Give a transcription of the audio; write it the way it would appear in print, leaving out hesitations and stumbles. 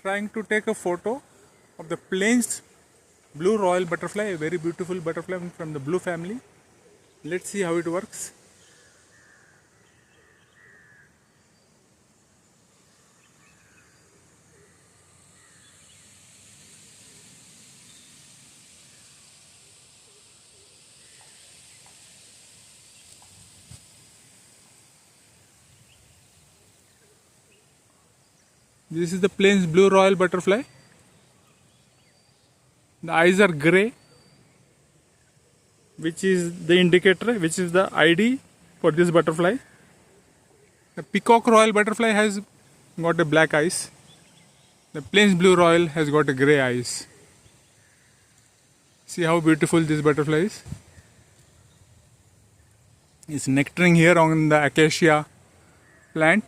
trying to take a photo of the plains blue royal butterfly, a very beautiful butterfly from the blue family. Let's see how it works. This is the plains blue royal butterfly. The eyes are grey, which is the indicator, which is the ID for this butterfly. The peacock royal butterfly has got a black eyes. The plains blue royal has got a grey eyes. See how beautiful this butterfly is. It's nectaring here on the acacia plant.